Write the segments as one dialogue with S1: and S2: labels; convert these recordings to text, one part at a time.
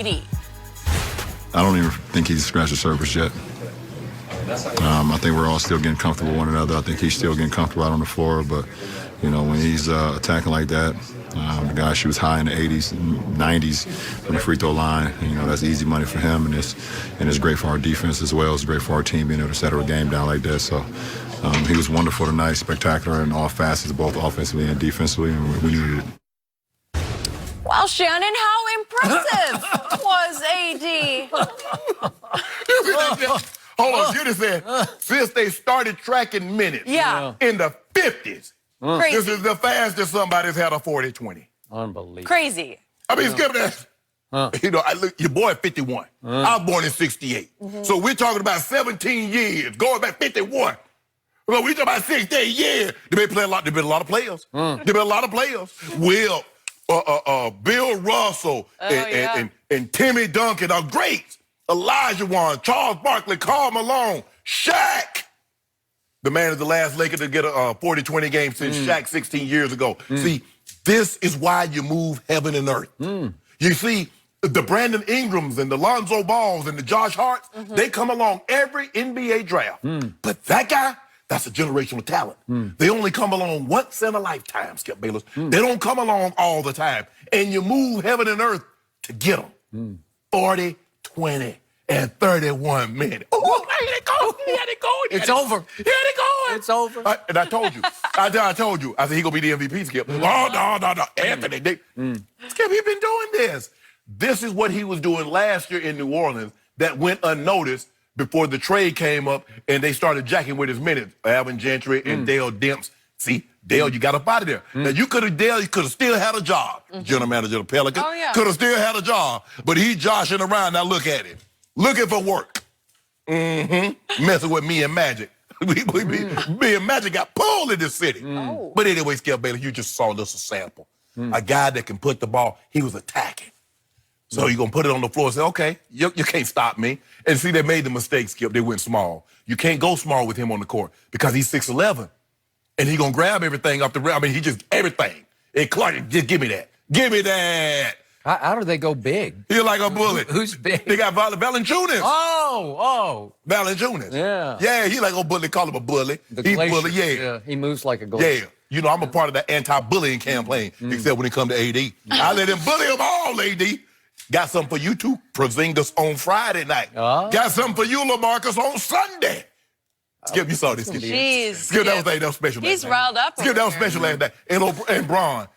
S1: 80.
S2: I don't even think he's scratched the surface yet. I think we're all still getting comfortable with one another. I think he's still getting comfortable out on the floor. But, you know, when he's attacking like that, the guy shoots high in the 80s and 90s from the free throw line. And, you know, that's easy money for him, and it's great for our defense as well. It's great for our team being able to settle a game down like that. So he was wonderful tonight, spectacular in all facets, both offensively and defensively, and we needed it.
S1: Well, Shannon, how impressive was AD?
S3: Hold on, you just said, since they started tracking minutes in the 50s,
S1: Crazy.
S3: this is the fastest somebody's had a 40-20.
S4: Unbelievable.
S1: Crazy.
S3: I mean, skip that. You know, your boy 51. I was born in 68. So we're talking about 17 years, going back 51. So we talking about 16 years. They been playing a lot. There been a lot of players. There been a lot of players. Will, Bill Russell, and Timmy Duncan are great. Elijah Wan, Charles Barkley, Karl Malone, Shaq. The man is the last Laker to get a 40-20 game since Shaq 16 years ago. See, this is why you move heaven and earth. You see, the Brandon Ingrams and the Lonzo Balls and the Josh Harts, they come along every NBA draft. But that guy, that's a generational talent. They only come along once in a lifetime, Skip Bayless. They don't come along all the time. And you move heaven and earth to get them. 40, 20, and 31 minutes. Oh, here they go. He had it going.
S4: It's over.
S3: Here they going.
S4: It's over.
S3: And I told you. I told you. I said, he going to be the MVP, Skip. Oh, no. Anthony. Skip, he been doing this. This is what he was doing last year in New Orleans that went unnoticed before the trade came up and they started jacking with his minutes. Alvin Gentry and Dale Demps. See, Dale, you got up out of there. Now, you could have still had a job. General manager of the Pelicans.
S1: Oh, yeah.
S3: Could have still had a job. But he joshing around. Now, look at him. Looking for work. Messing with me and Magic. Me and Magic got pulled in this city. But anyway, Skip Bayless, you just saw this a sample. A guy that can put the ball, he was attacking. So you're going to put it on the floor and say, okay, you can't stop me. And see, they made the mistake, Skip. They went small. You can't go small with him on the court because he's 6'11". And he's going to grab everything off the rim. I mean, he just, everything. And Clark, just give me that. Give me that.
S4: How do they go big?
S3: He's like a bullet.
S4: Who's big?
S3: They got Valanciunas.
S4: Oh.
S3: Valanciunas.
S4: Yeah.
S3: Yeah, he like a bully. Call him a bully. He's bully, yeah.
S4: He moves like a glacier.
S3: Yeah. You know, I'm a part of the anti-bullying campaign, except when it comes to AD. I let him bully them all, AD. Got something for you, too. Porzingis on Friday night. Got something for you, LaMarcus, on Sunday. Skip, you saw this.
S1: Jeez.
S3: Skip, that was special.
S1: He's riled up.
S3: Skip, that was special last night. And Bron,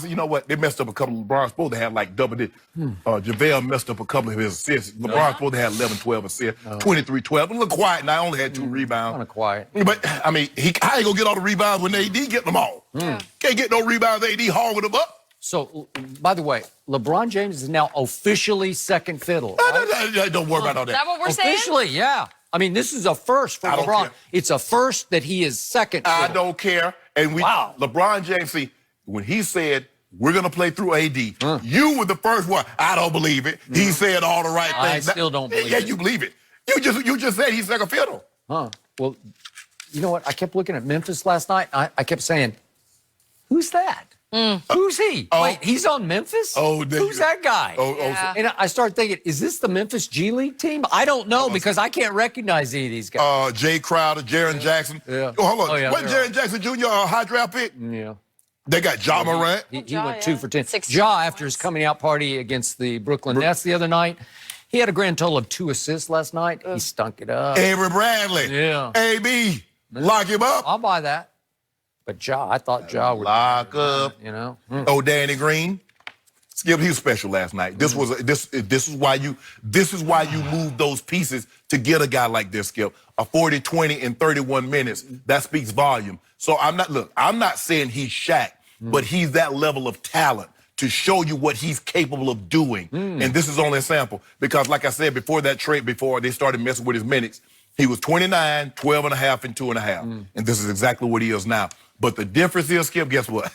S3: you know what? They messed up a couple. LeBron's supposed to have like double it. JaVale messed up a couple of his assists. LeBron's supposed to have 11, 12 assists, 23-12. A little quiet now. Only had 2 rebounds.
S4: Kind of quiet.
S3: But, I mean, how you going to get all the rebounds when AD getting them all? Can't get no rebounds, AD hogging them up.
S4: So, by the way, LeBron James is now officially second fiddle. Right?
S3: Don't worry about all that.
S1: Is that what we're saying?
S4: Officially, yeah. I mean, this is a first for
S3: I don't
S4: LeBron.
S3: care.
S4: It's a first that he is second fiddle.
S3: I don't care. And LeBron James, see, when he said, we're going to play through AD, you were the first one. I don't believe it. He said all the right things.
S4: I still don't believe it.
S3: Yeah, you believe it. You just said he's second fiddle.
S4: Well, you know what? I kept looking at Memphis last night. I kept saying, who's that? Who's he? Wait, he's on Memphis? Who's that guy? And I started thinking, is this the Memphis G League team? I don't know because I can't recognize any of these guys.
S3: Jay Crowder, Jaren Jackson.
S4: Yeah.
S3: Hold on.
S4: Yeah,
S3: Wasn't Jaren Jackson Jr. a high draft pick?
S4: Yeah.
S3: They got Ja Morant.
S4: He went 2 for 10.
S1: 16
S4: Ja, after his coming out party against the Brooklyn Nets the other night, he had a grand total of 2 assists last night. He stunk it up.
S3: Avery Bradley.
S4: Yeah.
S3: AB. Lock him up.
S4: I'll buy that. But I thought Ja would
S3: lock up.
S4: You know.
S3: Oh, Danny Green. Skip, he was special last night. This is why you move those pieces to get a guy like this, Skip. A 40, 20, and 31 minutes. That speaks volume. So I'm not saying he's Shaq, but he's that level of talent to show you what he's capable of doing. And this is only a sample. Because like I said, before that trade, before they started messing with his minutes, he was 29, 12 and a half, and 2.5. And this is exactly what he is now. But the difference is, Skip, guess what?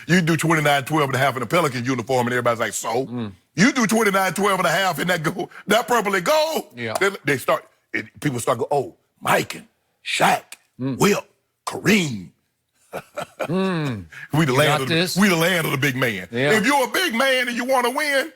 S3: You do 29, 12 and a half in a Pelican uniform, and everybody's like, so? You do 29, 12 and a half in that purple and gold.
S4: Yeah.
S3: People start going, oh, Mike and Shaq, Will, Kareem. We the land of the big man.
S4: Yeah.
S3: If you're a big man and you want to win,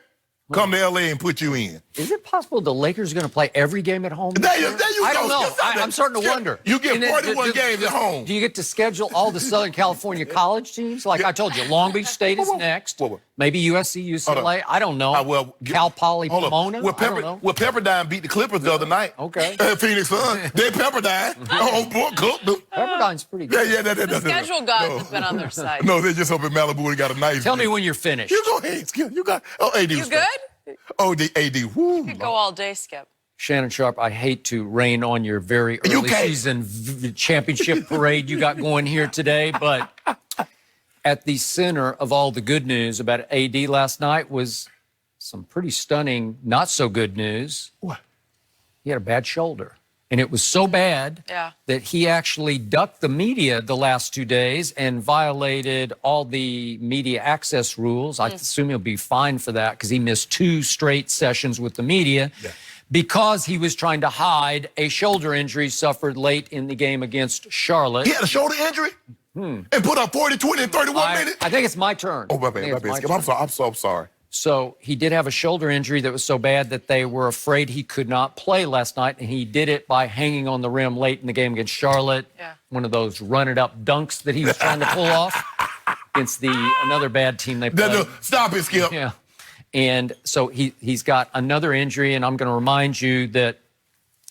S3: come to L.A. and put you in.
S4: Is it possible the Lakers are going to play every game at home?
S3: There you
S4: I don't know. I'm starting to wonder.
S3: You get 41 games at home.
S4: Do you get to schedule all the Southern California college teams? Like I told you, Long Beach State is next. Maybe USC, UCLA. I don't know. Cal Poly Pomona.
S3: Well, Pepperdine beat the Clippers the other night.
S4: Okay.
S3: Phoenix Suns. They Pepperdine.
S4: Pepperdine's pretty good.
S3: Yeah.
S1: The schedule gods have been on their side.
S3: No, they're just up in Malibu and got a nice.
S4: Tell me when you're finished.
S3: You go ahead, Skip. You got. AD.
S1: You good?
S3: Oh, the AD. Woo.
S1: You could go all day, Skip.
S4: Shannon Sharp, I hate to rain on your very early season championship parade you got going here today, but at the center of all the good news about AD last night was some pretty stunning, not so good news.
S3: What?
S4: He had a bad shoulder. And it was so bad that he actually ducked the media the last 2 days and violated all the media access rules. I assume he'll be fined for that because he missed 2 straight sessions with the media because he was trying to hide a shoulder injury suffered late in the game against Charlotte.
S3: He had a shoulder injury? And put up 40, 20, and 31 minutes?
S4: I think it's my turn.
S3: Oh, my bad. I'm so sorry.
S4: So he did have a shoulder injury that was so bad that they were afraid he could not play last night, and he did it by hanging on the rim late in the game against Charlotte. One of those run-it-up dunks that he was trying to pull off against another bad team they played.
S3: Stop it, Skip.
S4: Yeah. And so he's got another injury, and I'm going to remind you that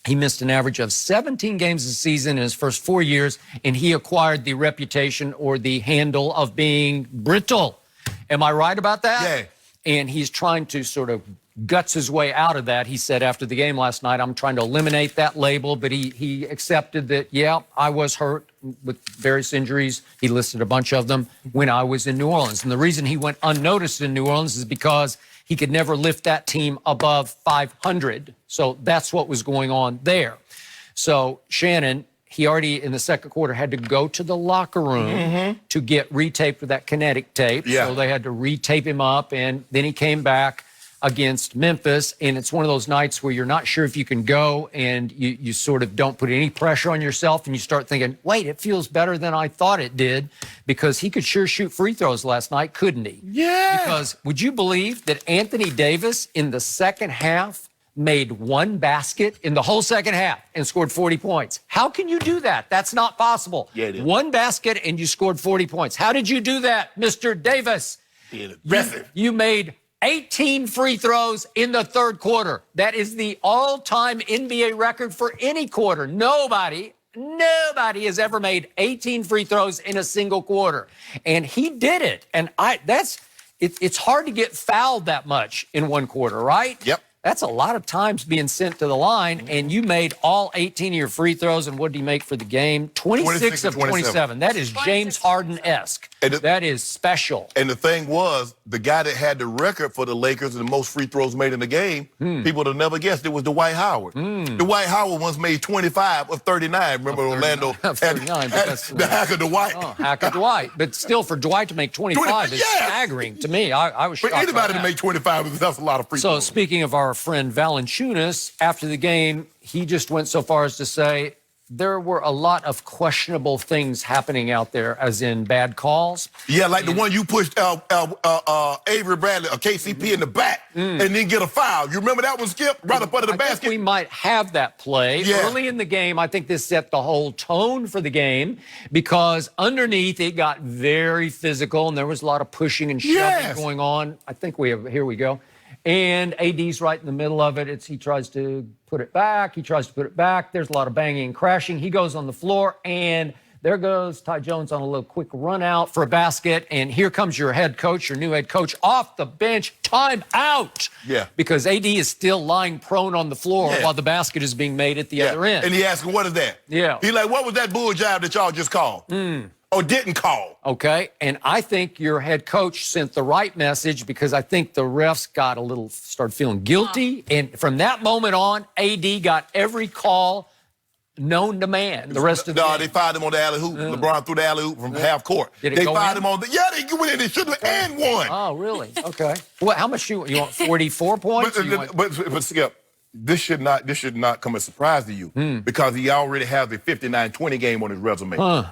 S4: he missed an average of 17 games a season in his first 4 years, and he acquired the reputation or the handle of being brittle. Am I right about that?
S3: Yeah.
S4: And he's trying to sort of guts his way out of that. He said after the game last night, I'm trying to eliminate that label, but he accepted that, yeah, I was hurt with various injuries. He listed a bunch of them when I was in New Orleans. And the reason he went unnoticed in New Orleans is because he could never lift that team above 500. So that's what was going on there. So Shannon, he already in the second quarter had to go to the locker room to get retaped with that kinetic tape. So they had to retape him up, and then he came back against Memphis, and it's one of those nights where you're not sure if you can go, and you sort of don't put any pressure on yourself, and you start thinking, wait, it feels better than I thought it did, because he could sure shoot free throws last night, couldn't he?
S3: Yeah.
S4: Because would you believe that Anthony Davis in the second half made 1 basket in the whole second half and scored 40 points? How can you do that? That's not possible.
S3: Yeah, it is.
S4: 1 basket and you scored 40 points. How did you do that, Mr. Davis? You made 18 free throws in the third quarter. That is the all-time NBA record for any quarter. Nobody has ever made 18 free throws in a single quarter. And he did it. And it's hard to get fouled that much in one quarter, right?
S3: Yep.
S4: That's a lot of times being sent to the line, and you made all 18 of your free throws, and what did he make for the game? 26 of 27. That is James Harden-esque. That is special.
S3: And the thing was, the guy that had the record for the Lakers and the most free throws made in the game, people would have never guessed it was Dwight Howard. Dwight Howard once made 25 of 39. Remember Orlando?
S4: 39.
S3: The hacker Dwight.
S4: Oh, hacker Dwight. But still, for Dwight to make 25 is staggering to me. I was shocked.
S3: For anybody to make 25, that's a lot of free throws.
S4: So speaking of our friend Valanciunas, after the game, he just went so far as to say there were a lot of questionable things happening out there, as in bad calls.
S3: Yeah, like the one you pushed Avery Bradley or KCP in the back and then get a foul. You remember that one, Skip? Right up under the basket?
S4: I think we might have that play. Early in the game, I think this set the whole tone for the game because underneath it got very physical and there was a lot of pushing and shoving going on. I think here we go. And AD's right in the middle of it. He tries to put it back. There's a lot of banging and crashing. He goes on the floor, and there goes Ty Jones on a little quick run out for a basket. And here comes your head coach, your new head coach, off the bench. Time out.
S3: Yeah.
S4: Because AD is still lying prone on the floor while the basket is being made at the other end.
S3: And he asked him, what is that?
S4: Yeah.
S3: He's like, what was that bull job that y'all just called? Or didn't call.
S4: Okay, and I think your head coach sent the right message because I think the refs started feeling guilty. And from that moment on, AD got every call known to man the rest of the game.
S3: They fired him on the alley-hoop. LeBron threw the alley-hoop from half court.
S4: Did it
S3: they
S4: go
S3: fired
S4: in?
S3: him on the... Yeah, they went in. They should have and won.
S4: Oh, really? Okay. Well, how much you want? 44 points?
S3: But Skip, this should not come as a surprise to you because he already has a 59-20 game on his resume.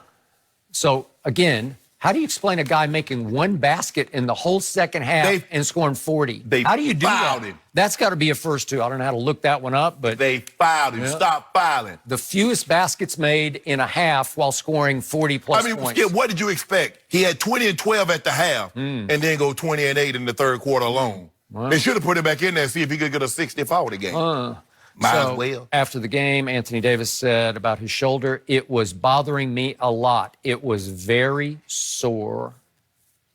S4: So, again, How do you explain a guy making one basket in the whole second half and scoring 40? How do you do that?
S3: Him.
S4: That's got to be a first two. I don't know how to look that one up, but
S3: they fouled him. Stop fouling.
S4: The fewest baskets made in a half while scoring 40-plus points.
S3: Skip, what did you expect? He had 20 and 12 at the half, and then go 20 and 8 in the third quarter alone. They should have put him back in there and see if he could get a 60-40 game. Might as well.
S4: After the game, Anthony Davis said about his shoulder, "It was bothering me a lot. It was very sore."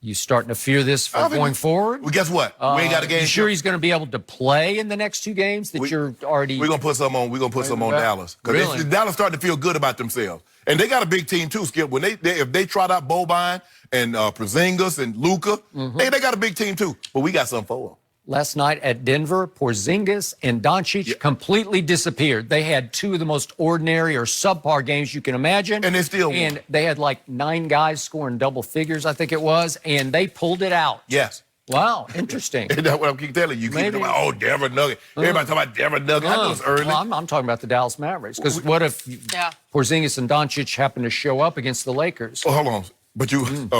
S4: You starting to fear this for going forward?
S3: Well, guess what? We ain't got a game.
S4: You sure he's going to be able to play in the next two games that you're already?
S3: We're gonna put some on. We're gonna put some on Dallas because Dallas starting to feel good about themselves, and they got a big team too. Skip, when if they trot out Boban and Porzingis and Luka, hey, they got a big team too. But we got something for them.
S4: Last night at Denver, Porzingis and Doncic completely disappeared. They had two of the most ordinary or subpar games you can imagine.
S3: And they still won.
S4: And they had like 9 guys scoring double figures, I think it was, and they pulled it out.
S3: Yes.
S4: Wow, interesting.
S3: That's what I keep telling you. Keep talking about, Denver Nuggets. Everybody talking about Denver Nuggets. I know it's early.
S4: Well, I'm talking about the Dallas Mavericks. Because what if Porzingis and Doncic happen to show up against the Lakers?
S3: Oh, hold on. But you think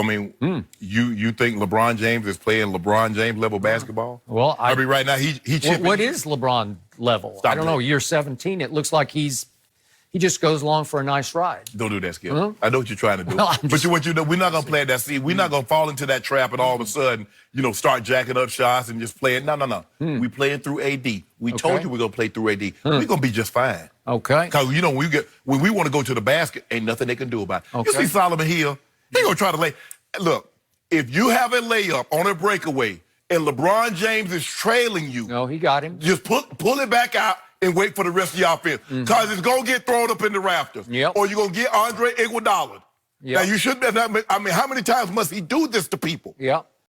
S3: LeBron James is playing LeBron James level basketball?
S4: Well,
S3: right now he
S4: what is LeBron level? I don't know. Year 17, it looks like he just goes along for a nice ride.
S3: Don't do that, Skip. I know what you're trying to do. We're not gonna play that seed. We're not gonna fall into that trap and all of a sudden, start jacking up shots and just playing. No. We playing through AD. We told you we're gonna play through AD. We're gonna be just fine.
S4: Okay.
S3: Because when we want to go to the basket, ain't nothing they can do about it. You see Solomon Hill. He gonna try to lay. Look, if you have a layup on a breakaway and LeBron James is trailing you,
S4: no, he got him.
S3: Just pull it back out and wait for the rest of your offense, because it's gonna get thrown up in the rafters. Or you're gonna get Andre Iguodala. Now you should. I mean, how many times must he do this to people?
S4: Yeah.